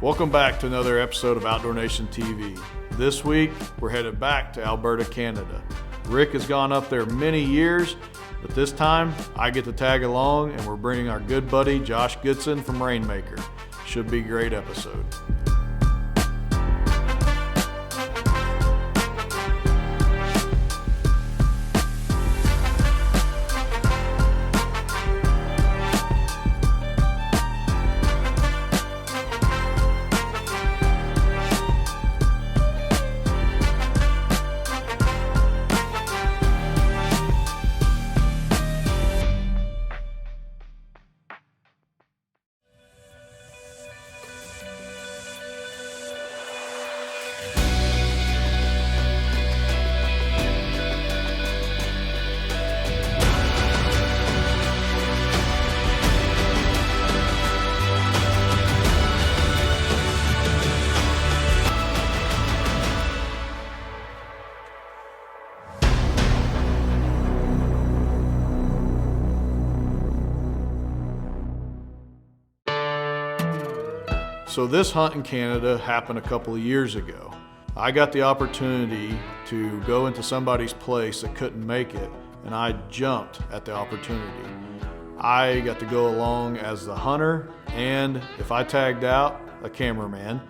Welcome back to another episode of Outdoor Nation TV. This week, we're headed back to Alberta, Canada. Rick has gone up there many years, but this time I get to tag along and we're bringing our good buddy Josh Goodson from Rainmaker. Should be a great episode. So this hunt in Canada happened a couple of years ago. I got the opportunity to go into somebody's place that couldn't make it, and I jumped at the opportunity. I got to go along as the hunter, and if I tagged out, a cameraman.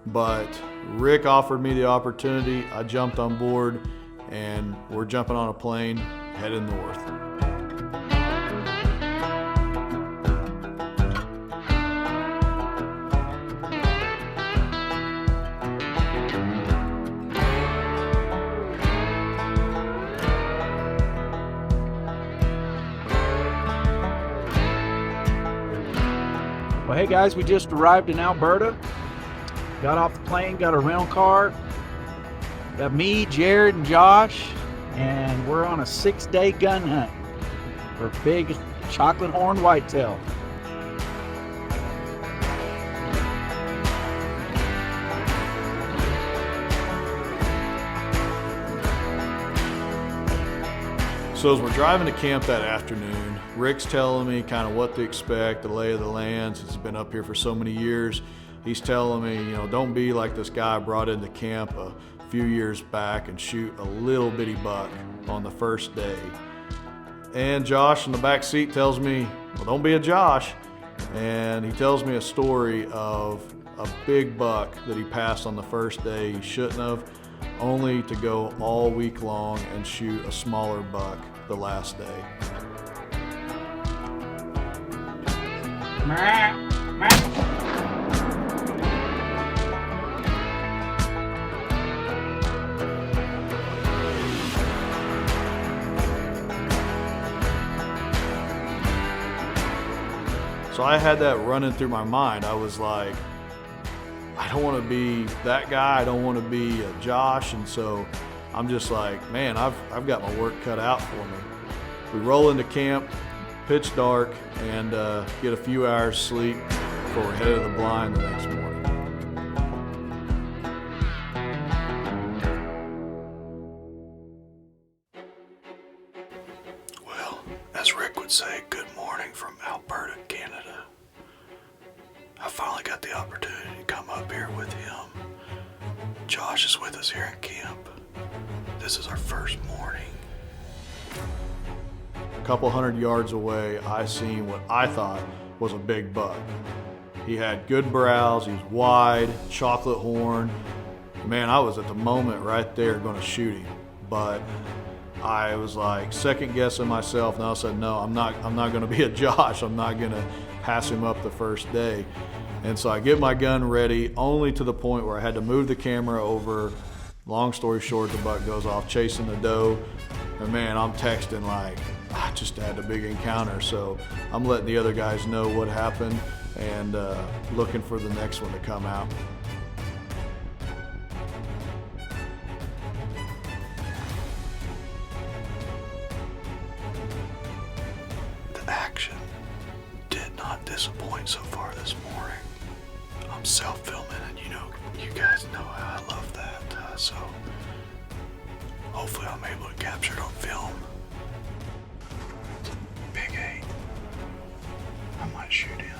But Rick offered me the opportunity, I jumped on board, and we're jumping on a plane heading north. Well, hey guys, we just arrived in Alberta. Got off the plane, got a rental car. Got me, Jerred, and Josh, and we're on a 6-day gun hunt for big chocolate horn whitetail. So as we're driving to camp that afternoon, Rick's telling me kind of what to expect, the lay of the land, since he's been up here for so many years. He's telling me, don't be like this guy I brought into camp a few years back and shoot a little bitty buck on the first day. And Josh in the back seat tells me, well, don't be a Josh. And he tells me a story of a big buck that he passed on the first day he shouldn't have, only to go all week long and shoot a smaller buck the last day. So I had that running through my mind. I was like, I don't want to be that guy. I don't want to be a Josh. And so I'm just like, man, I've got my work cut out for me. We roll into camp, pitch dark, and get a few hours sleep before we're headed to the blind the next morning. Well, as Rick would say, good morning from Alberta, Canada. I finally got the opportunity to come up here with him. Josh is with us here in camp. This is our first morning. A couple hundred yards away, I seen what I thought was a big buck. He had good brows, he was wide, chocolate horn. Man, I was at the moment right there gonna shoot him, but I was like second guessing myself, and I said, no, I'm not gonna be a Josh. I'm not gonna pass him up the first day. And so I get my gun ready, only to the point where I had to move the camera over. Long story short, the buck goes off chasing the doe. And man, I'm texting like, I just had a big encounter. So I'm letting the other guys know what happened and looking for the next one to come out. The action did not disappoint so far this morning. I'm self-filming, and you guys know how I love that. So hopefully I'm able to capture it on film. Big 8. I might shoot him.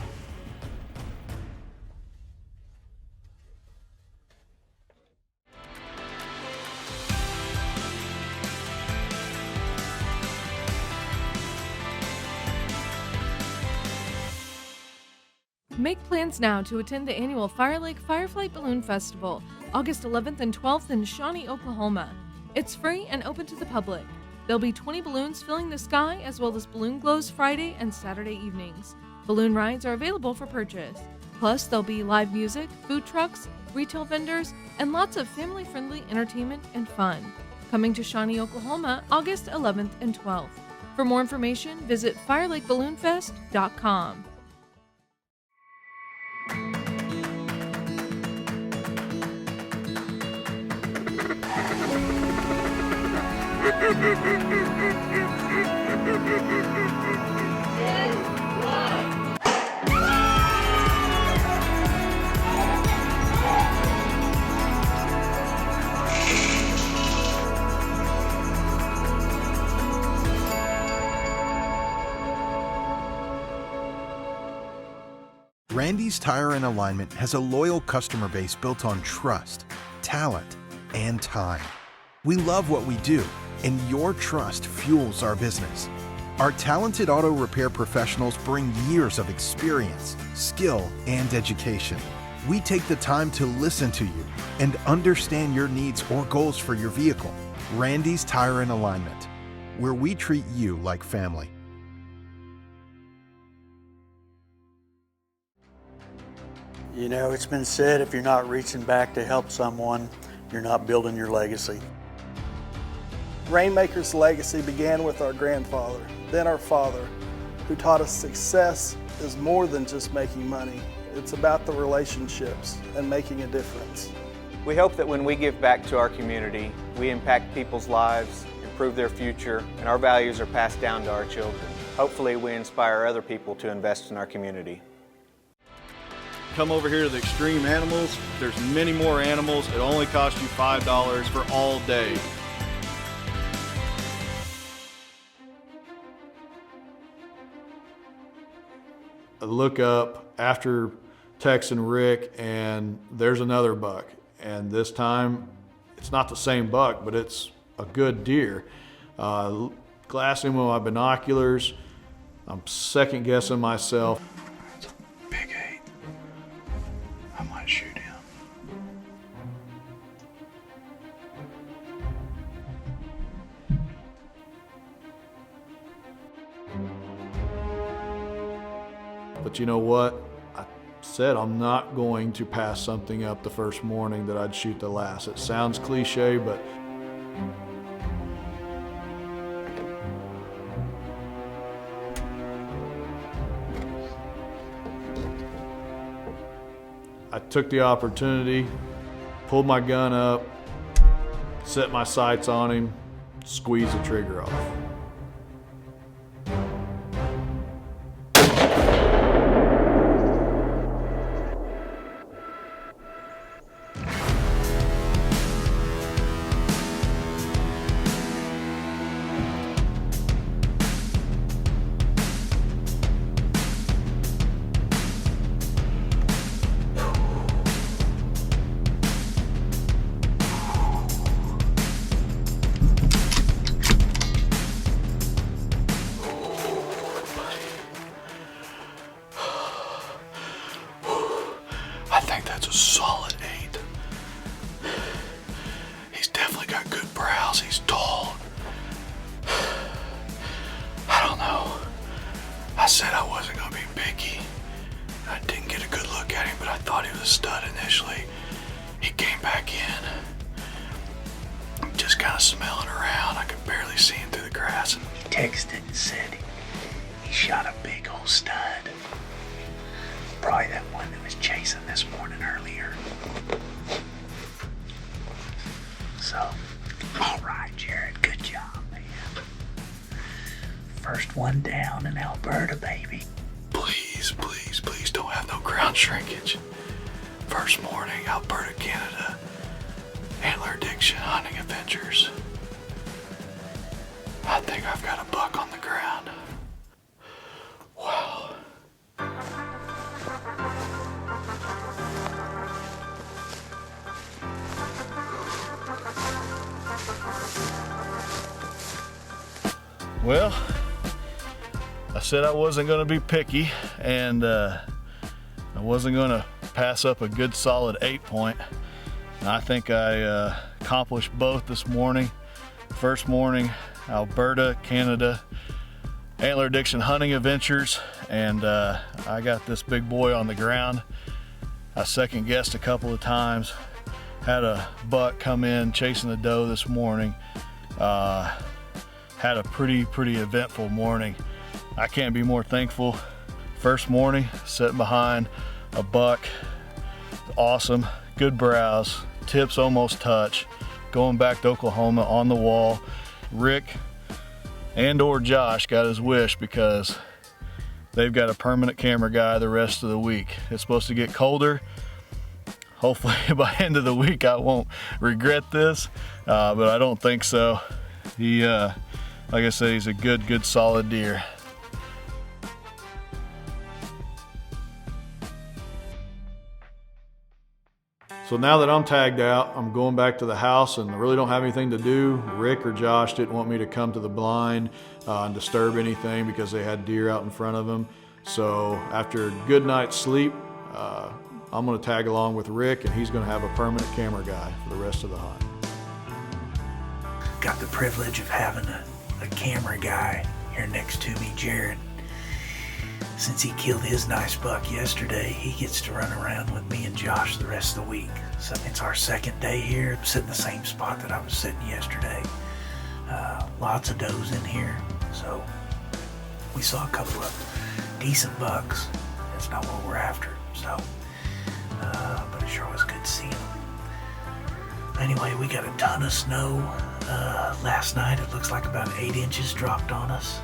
Make plans now to attend the annual Fire Lake Fireflight Balloon Festival, August 11th and 12th in Shawnee, Oklahoma. It's free and open to the public. There'll be 20 balloons filling the sky, as well as balloon glows Friday and Saturday evenings. Balloon rides are available for purchase. Plus, there'll be live music, food trucks, retail vendors, and lots of family-friendly entertainment and fun. Coming to Shawnee, Oklahoma, August 11th and 12th. For more information, visit firelakeballoonfest.com. Randy's Tire and Alignment has a loyal customer base built on trust, talent, and time. We love what we do, and your trust fuels our business. Our talented auto repair professionals bring years of experience, skill, and education. We take the time to listen to you and understand your needs or goals for your vehicle. Randy's Tire and Alignment, where we treat you like family. You know, it's been said, if you're not reaching back to help someone, you're not building your legacy. Rainmaker's legacy began with our grandfather, then our father, who taught us success is more than just making money. It's about the relationships and making a difference. We hope that when we give back to our community, we impact people's lives, improve their future, and our values are passed down to our children. Hopefully, we inspire other people to invest in our community. Come over here to the Extreme Animals. There's many more animals. It only costs you $5 for all day. I look up after texting Rick, and there's another buck. And this time, it's not the same buck, but it's a good deer. Glassing him with my binoculars. I'm second guessing myself. It's a big 8. I might shoot him. But you know what? I said I'm not going to pass something up the first morning that I'd shoot the last. It sounds cliche, but I took the opportunity, pulled my gun up, set my sights on him, squeezed the trigger off. I think that's a solid 8. He's definitely got good brows. He's tall. I don't know. I said I wasn't going to be picky. I didn't get a good look at him, but I thought he was a stud initially. He came back in, just kind of smelling around. I could barely see him through the grass. He texted and said he shot a big old stud. Probably that one that was chasing this morning earlier. So, all right, Jerred, good job, man. First one down in Alberta, baby. Please, please, please don't have no ground shrinkage. First morning, Alberta, Canada. Antler addiction, hunting adventures. I think I've got a buck on the ground. Wow. Well, I said I wasn't going to be picky, and I wasn't going to pass up a good solid 8-point. I think I accomplished both this morning. First morning, Alberta, Canada, antler addiction hunting adventures, and I got this big boy on the ground. I second guessed a couple of times. Had a buck come in chasing the doe this morning. Had a pretty eventful morning. I can't be more thankful. First morning, sitting behind a buck, awesome, good browse, tips almost touch. Going back to Oklahoma on the wall. Rick and/or Josh got his wish because they've got a permanent camera guy the rest of the week. It's supposed to get colder. Hopefully by the end of the week I won't regret this, but I don't think so. He, like I said, he's a good solid deer. So now that I'm tagged out, I'm going back to the house and I really don't have anything to do. Rick or Josh didn't want me to come to the blind and disturb anything because they had deer out in front of them. So after a good night's sleep, I'm gonna tag along with Rick and he's gonna have a permanent camera guy for the rest of the hunt. Got the privilege of having a camera guy here next to me, Jerred. Since he killed his nice buck yesterday, he gets to run around with me and Josh the rest of the week. So it's our second day here, sitting in the same spot that I was sitting yesterday. Lots of does in here, so we saw a couple of decent bucks. That's not what we're after, so, but it sure was good seeing them. Anyway, we got a ton of snow last night. It looks like about 8 inches dropped on us.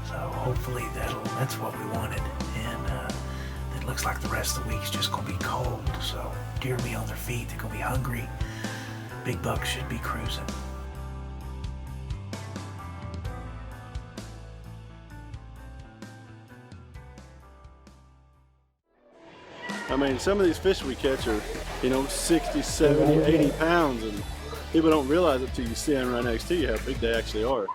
So hopefully that's what we wanted. And it looks like the rest of the week's just gonna be cold. So deer will be on their feet, they're gonna be hungry. Big bucks should be cruising. I mean, some of these fish we catch are, 60, 70, 80 pounds, and people don't realize it till you see them right next to you how big they actually are.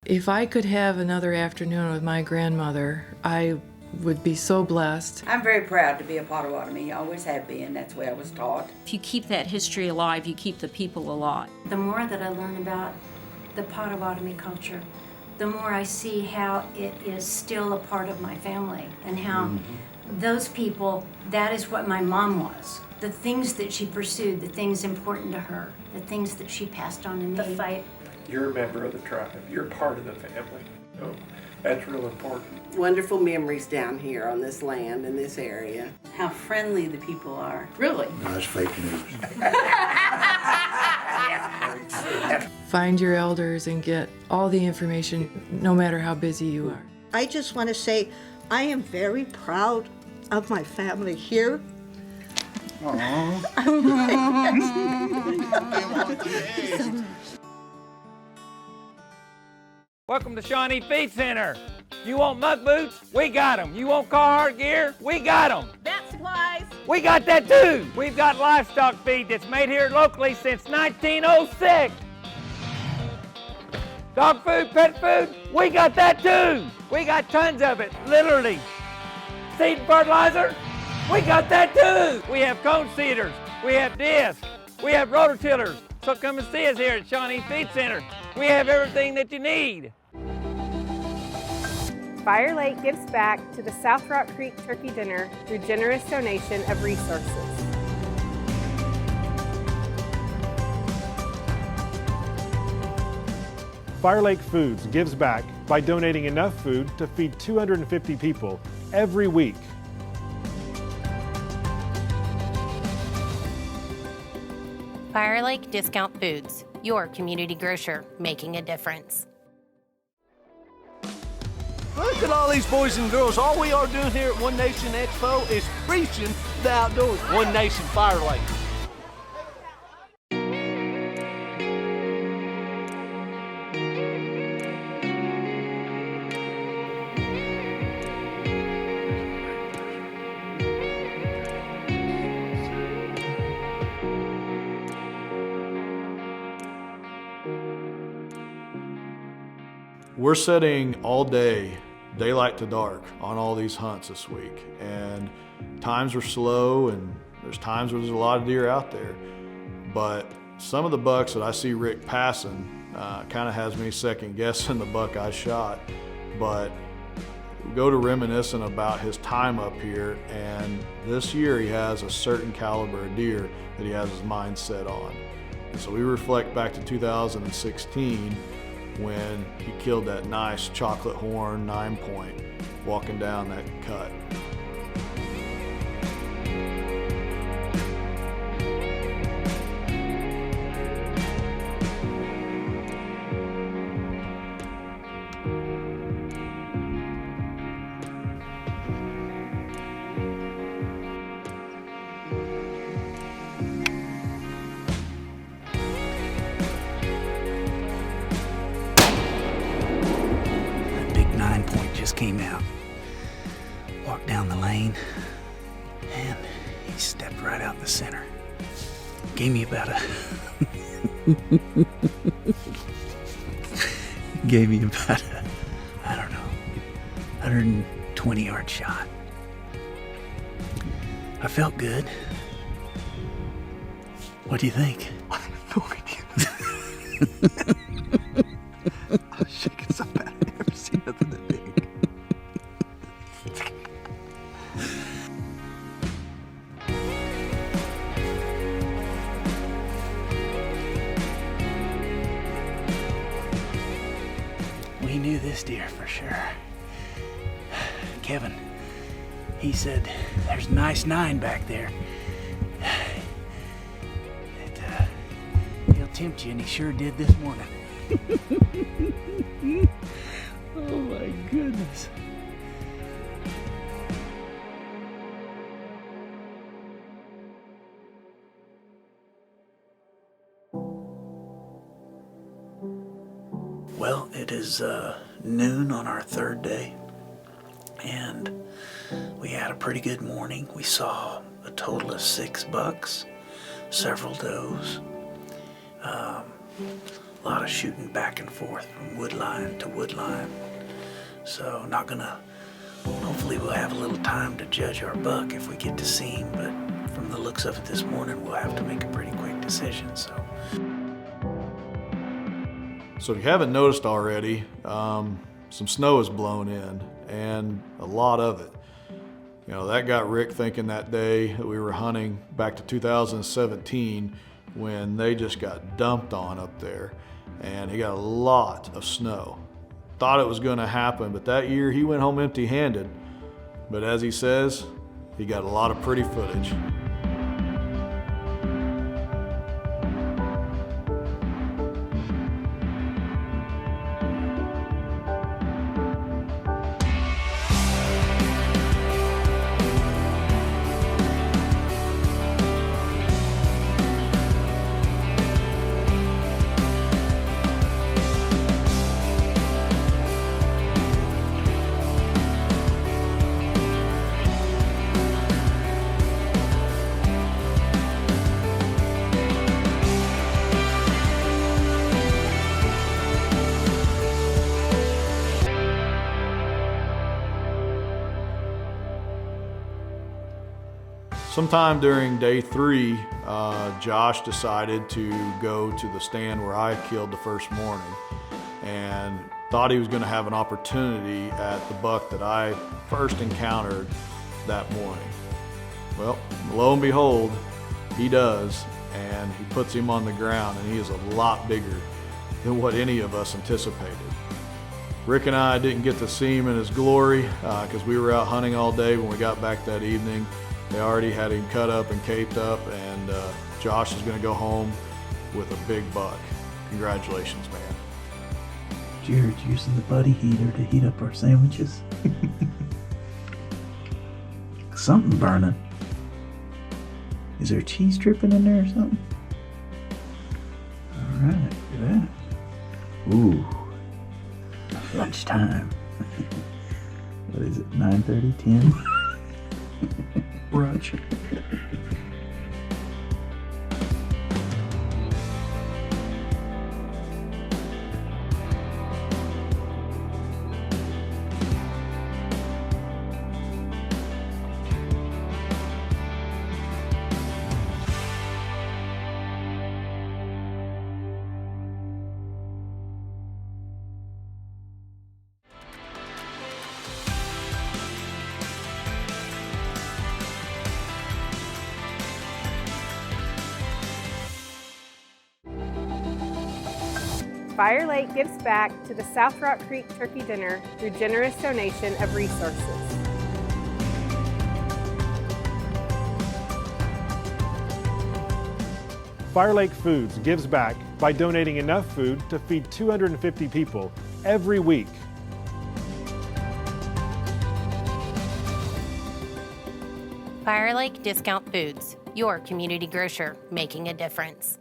If I could have another afternoon with my grandmother, I would be so blessed. I'm very proud to be a Potawatomi. Always have been. That's the way I was taught. If you keep that history alive, you keep the people alive. The more that I learn about the Potawatomi culture, the more I see how it is still a part of my family and how those people, that is what my mom was. The things that she pursued, the things important to her, the things that she passed on to me. The fight. You're a member of the tribe. You're part of the family. So that's real important. Wonderful memories down here on this land, in this area. How friendly the people are. Really? No, it's fake news. Find your elders and get all the information, no matter how busy you are. I just want to say I am very proud of my family here. Welcome to Shawnee Feed Center. You want muck boots? We got them. You want Carhartt gear? We got them. Vet supplies? We got that too. We've got livestock feed that's made here locally since 1906. Dog food, pet food? We got that too. We got tons of it, literally. Seed and fertilizer? We got that too. We have cone seeders. We have discs. We have rototillers. So come and see us here at Shawnee Feed Center. We have everything that you need. Fire Lake gives back to the South Rock Creek Turkey Dinner through generous donation of resources. Fire Lake Foods gives back by donating enough food to feed 250 people every week. Fire Lake Discount Foods, your community grocer, making a difference. Look at all these boys and girls. All we are doing here at One Nation Expo is preaching the outdoors. One Nation Fire Lake. We're setting all day, daylight to dark, on all these hunts this week. And times were slow and there's times where there's a lot of deer out there. But some of the bucks that I see Rick passing kind of has me second guessing the buck I shot. But go to reminiscing about his time up here, and this year he has a certain caliber of deer that he has his mind set on. And so we reflect back to 2016 when he killed that nice chocolate horn 9-point walking down that cut. Came out, walked down the lane, and he stepped right out the center. Gave me about a I don't know, 120-yard shot. I felt good. What do you think? I have no idea. I'm shaking so bad. I've never seen nothing that big. We knew this deer for sure. Kevin, he said, there's a nice 9 back there. He'll tempt you, and he sure did this morning. Oh my goodness. Well, it is noon on our third day, and we had a pretty good morning. We saw a total of 6 bucks, several does, a lot of shooting back and forth from wood line to wood line. So hopefully we'll have a little time to judge our buck if we get to see him, but from the looks of it this morning, we'll have to make a pretty quick decision. So if you haven't noticed already, some snow has blown in, and a lot of it. You know, that got Rick thinking that day that we were hunting back to 2017 when they just got dumped on up there, and he got a lot of snow. Thought it was gonna happen, but that year he went home empty-handed. But as he says, he got a lot of pretty footage. Sometime during day 3, Josh decided to go to the stand where I killed the first morning and thought he was going to have an opportunity at the buck that I first encountered that morning. Well, lo and behold, he does, and he puts him on the ground, and he is a lot bigger than what any of us anticipated. Rick and I didn't get to see him in his glory because we were out hunting all day when we got back that evening. They already had him cut up and caped up, and Josh is going to go home with a big buck. Congratulations, man. Jerred's using the buddy heater to heat up our sandwiches. Something burning. Is there cheese dripping in there or something? All right, look at that. Ooh, lunchtime. What is it, 9:30, 10? Brunch. Fire Lake gives back to the South Rock Creek Turkey Dinner through generous donation of resources. Fire Lake Foods gives back by donating enough food to feed 250 people every week. Fire Lake Discount Foods, your community grocer, making a difference.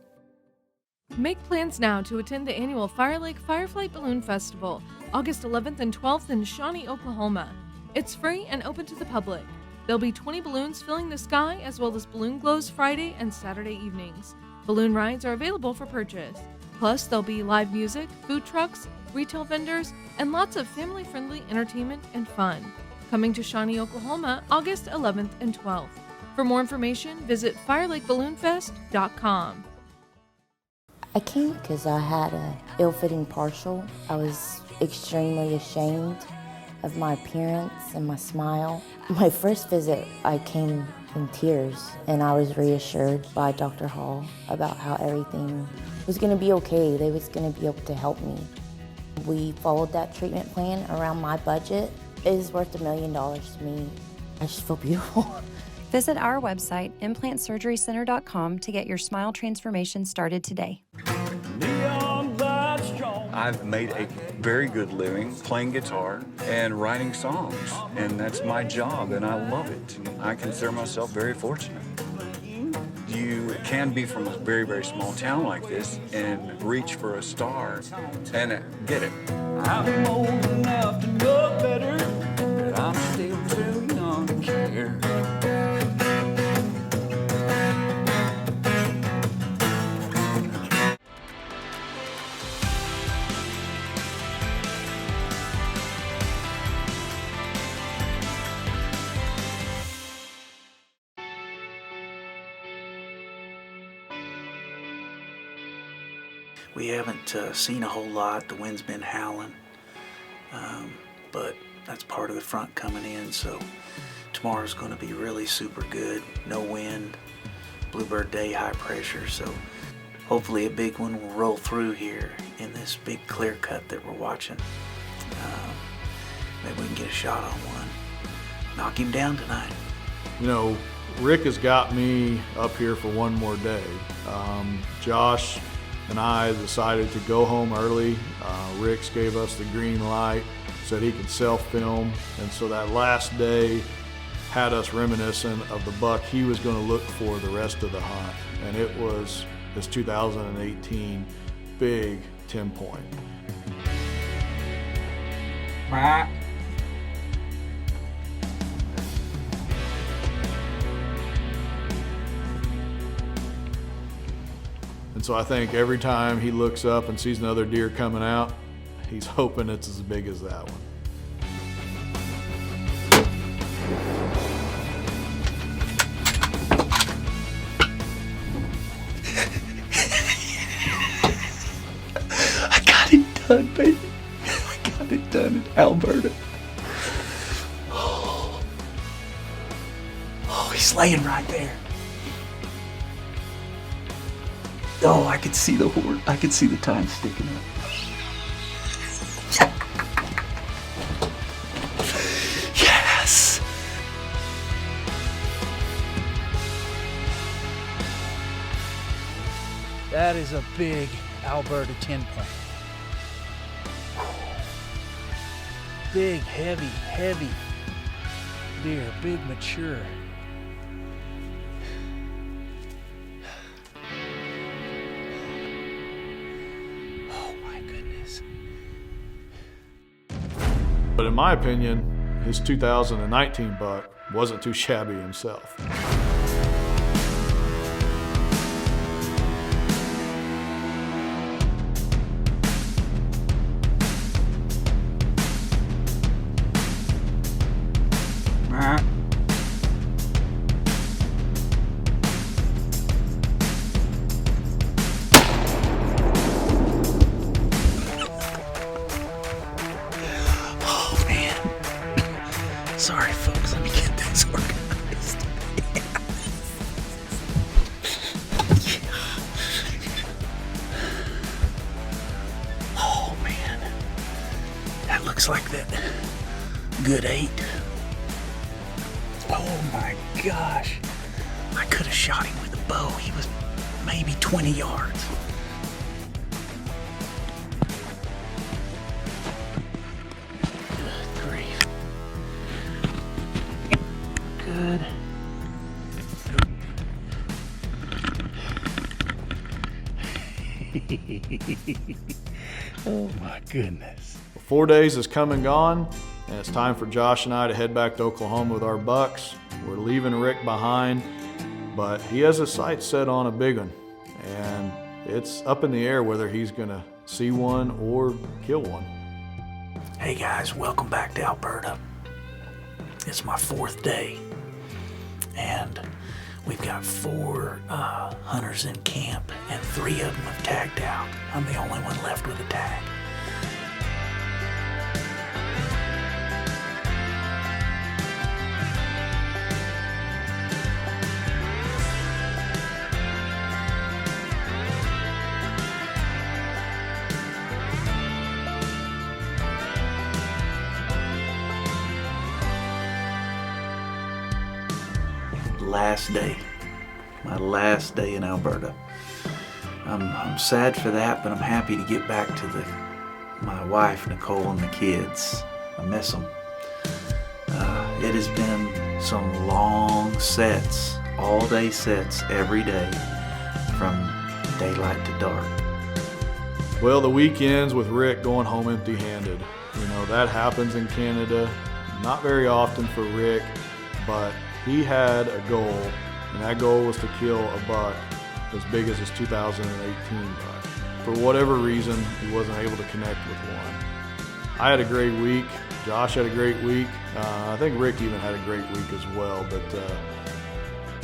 Make plans now to attend the annual Fire Lake Fireflight Balloon Festival, August 11th and 12th in Shawnee, Oklahoma. It's free and open to the public. There'll be 20 balloons filling the sky, as well as balloon glows Friday and Saturday evenings. Balloon rides are available for purchase. Plus, there'll be live music, food trucks, retail vendors, and lots of family-friendly entertainment and fun. Coming to Shawnee, Oklahoma, August 11th and 12th. For more information, visit firelakeballoonfest.com. I came because I had an ill-fitting partial. I was extremely ashamed of my appearance and my smile. My first visit, I came in tears, and I was reassured by Dr. Hall about how everything was going to be okay. They was going to be able to help me. We followed that treatment plan around my budget. It is worth $1 million to me. I just feel beautiful. Visit our website, implantsurgerycenter.com, to get your smile transformation started today. I've made a very good living playing guitar and writing songs, and that's my job, and I love it. I consider myself very fortunate. You can be from a very, very small town like this and reach for a star and get it. I'm old enough to know better, but I'm still too young to care. We haven't seen a whole lot. The wind's been howling, but that's part of the front coming in, so tomorrow's going to be really super good. No wind, bluebird day, high pressure, so hopefully a big one will roll through here in this big clear cut that we're watching. Maybe we can get a shot on one. Knock him down tonight. You know, Rick has got me up here for one more day. Josh and I decided to go home early. Rick's gave us the green light, said he could self-film, and so that last day had us reminiscent of the buck he was going to look for the rest of the hunt, and it was this 2018 big 10-point. And so I think every time he looks up and sees another deer coming out, he's hoping it's as big as that one. I got it done, baby. I got it done in Alberta. Oh, he's laying right there. Oh, I could see the horn. I could see the tine sticking up. Yes! That is a big Alberta 10-point. Big, heavy deer, big, mature. But in my opinion, his 2019 buck wasn't too shabby himself. Sorry, folks, let me get this organized. like that good 8. Oh my gosh. I could have shot him with a bow. He was maybe 20 yards. Good grief. Good. Oh my goodness. 4 days has come and gone, and it's time for Josh and I to head back to Oklahoma with our bucks. We're leaving Rick behind, but he has his sights set on a big one, and it's up in the air whether he's gonna see one or kill one. Hey guys, welcome back to Alberta. It's my 4th day, and we've got 4 hunters in camp, and 3 of them have tagged out. I'm the only one left with a tag. Last day, my last day in Alberta. I'm sad for that, but I'm happy to get back to my wife, Nicole, and the kids. I miss them. It has been some long sets, all-day sets every day, from daylight to dark. Well, the weekends with Rick going home empty-handed. You know, that happens in Canada, not very often for Rick, but he had a goal, and that goal was to kill a buck as big as his 2018 buck. For whatever reason, he wasn't able to connect with one. I had a great week. Josh had a great week. I think Rick even had a great week as well. But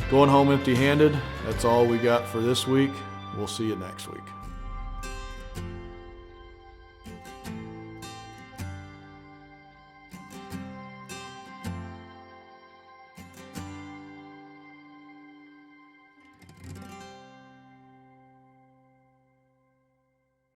going home empty-handed, that's all we got for this week. We'll see you next week.